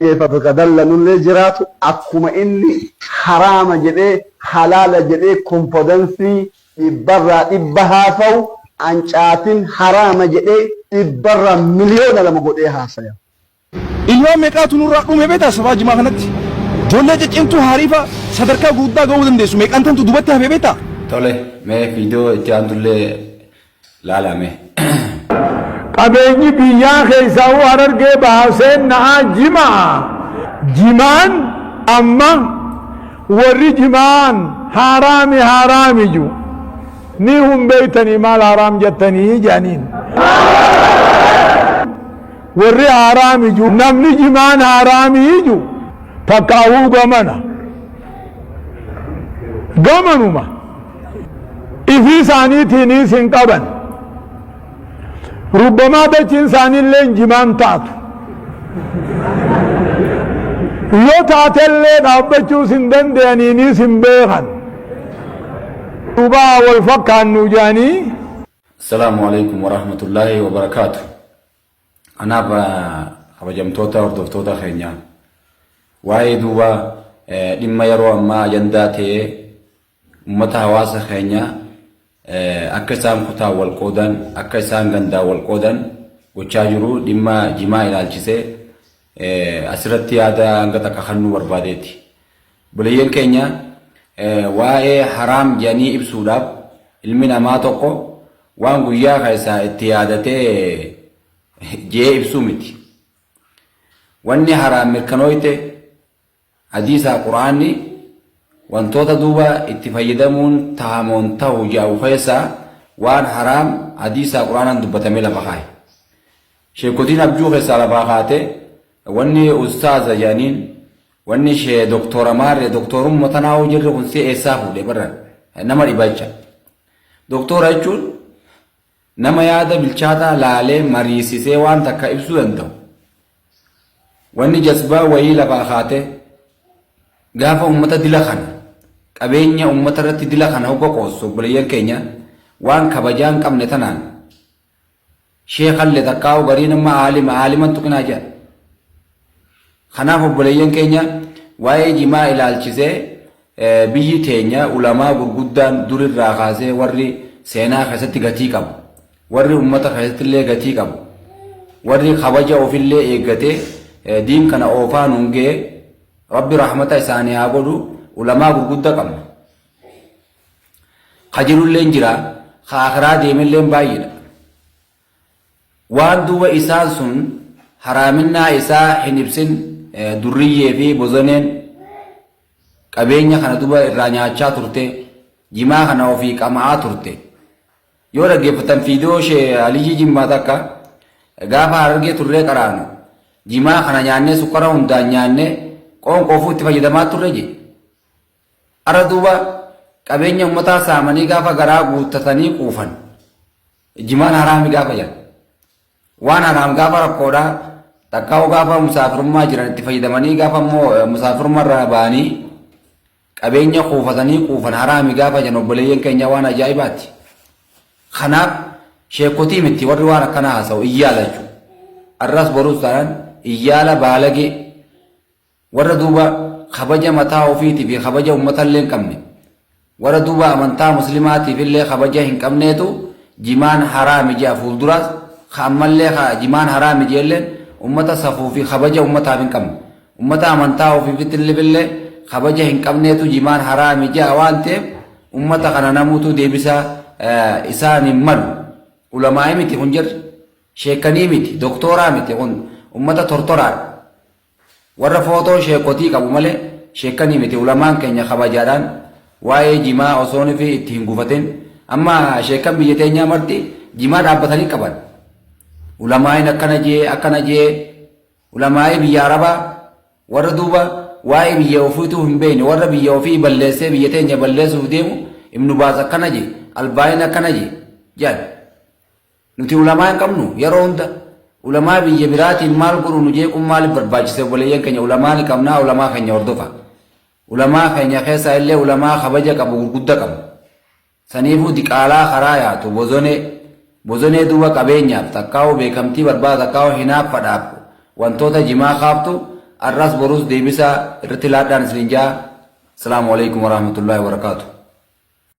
إيفا كدل نولي جراتو أكما إني حرام جدي حلال جدي كونفودنسي إبرا إبها فو أنشاتين حرام جدي إبرا مليون لما قد إيها سيا اليوم ميقاتو نور رقم بيتا سبا جماعة نتي جولة جنتو حريفة صدركا قودا قودن ديسو ميقانتن تدوبتها بيتا تولي مي فيديو اتيان دولي لالا مي قبيني بيان خيساو هررقى بحسين نعا جمان أما ورّي جمان حرامي جو نيهم بيتني مال حرام جتني جانين ورّي حرامي جو نمني جمان حرامي جو فكاهو غمنو ما إفي ثاني تيني سنقبن ربما بچين ثاني لين جمان تاتو يو تاتلي دابچو سندن ديانيني سنبيخن ربا والفقان نوجاني. السلام عليكم ورحمة الله وبركاته. أنا خبجمتوتا وردفتوتا خينيان واي دوبا لما يروا ما جنداتي أمتا حواسا خينيا akka isaan kutaa wal qoodan akka isaan gandaa wal qoodan gochaa jiru dhimma jimaa ilaalchisee asirratti yaada hanga takka kannuu barbaadeeti. Buleeyyan keenya waa'ee haraam jedhanii ibsuudhaaf ilmi namaa tokko waan guyyaa keessaa itti yaadatee jee ibsuu miti. Wanni haraam mirkanooyte hadiisaa quraanni wantoota duuba itti fayyadamuun tahamoon ta'u jaa'u keessaa waan haraam hadiisaa quraanaan dubbatamee lafa kaa'e. Sheekotiin abjuu keessaa lafaa kaate wanni ustaaza jedhaniin wanni shee doktora maarre doktorummaa tanaa jirre kun si eessaa fuudhee barran nama dhibaacha. Doktora jechuun nama yaada bilchaataa laalee mariisisee waan takka ibsuu danda'u. Wanni jasbaa wayii lafaa kaate gaafa ummata dila kana qabeenya ummata irratti dila kana hogga qoosu buleeyyan keenya waan kabajaan qabne tanaan sheekalle takkaa'u gariin amma aaliman tuqinaa jedha. Kanaaf buleeyyan keenya waa'ee jimaa ilaalchisee biyyi teenya ulamaa gurguddaan durirraa kaasee warri seenaa keessatti gatii qabu warri ummata keessatti illee gatii qabu warri kabaja ofillee eeggatee diin kana oofaan hungee rabbi rahmata isaanii haa godhu ulamaa gurguddaa qabna. Kajirulleen jira akhiraa deemelleen baay'eedha. Waan duuba isaan sun haraaminaa isaa hin ibsin durriyyee fi bozoneen qabeenya kana duuba irraa nyaachaa turte jimaa kana ofii qama'aa turte. Yoo dhaggeeffatan fiidiyoo ishee Aliyyi Jimmaa takka gaafa Harargee turree qaraanu jimaa kana nyaannee sukkara hundaan nyaannee qoonqoofuu itti fayyadamaa turre je. Ara duuba qabeenya ummataa saamanii gaafa garaa guuttatanii quufan jimaan haraami gaafa jedhan. Waan haraam gaafa rakkoodhaa takkaa'u gaafa musaafirummaa jiran itti fayyadamanii gaafa immoo musaafirummaarraa ba'anii qabeenya quufatanii quufan haraami gaafa jedhan obboleeyyan keenya waan ajaa'ibaati. Kanaaf sheekotii miti warri waan akkana haasa'u iyyaala jechuudha. Arras boruus ta'an iyyaala baalagee warra duuba kabaja mataa ofiitii fi kabaja uummatallee hin qabne warra duuba amantaa muslimaatiif illee kabaja hin qabneetu jimaan haraami jea fuulduraas ammallee jimaan haraami jeelleen ummata safuu fi kabaja ummataaf hin qabne ummata amantaa ofiifitillee kabaja hin qabneetu jimaan haraami jea waan ta'eef ummata kana namuutu deebisaa isaan hin malu. Ulamaa'ii miti kun jirri sheekanii miti doktooraa miti kun ummata tortoraadha. Warra footoo sheekotii qabu malee sheekanii miti ulamaan keenya kabajaadhaan waa'ee jimaa osoon fi itti hin gufatin amma sheekan biyya teenyaa marti jimaa dhaabbatanii qaban. Ulamaa'iin akkana jee ulamaa'ii biyya arabaa warra duuba waa'ee biyya ofiituu hin beekne warra biyya ofii balleessee biyya teenya balleessuuf deemu Ibnu Baaz akkana jee Albaayin akkana jee jedhan. Nuti ulamaa hin qabnu yeroo hunda ulamaa biyya biraatiin maal godhu nu jeequun maaliif barbaachise obboleeyyan keenya ulamaa ni qabnaa ulamaa keenya hordofa. Ulamaa keenya keessaa illee ulamaa kabaja qabu gurguddaa qabu. Saniifuu diqaalaa karaa yaatu bozonee duuba qabeenyaaf takkaa'u beekamtii barbaada takkaa'u hinaafadhaaf wantoota jimaa kaaftu arras borus deebisa irratti laadhaan isiniin jaa. Assalaamu alaikum warahmatullahi wabarakatuh.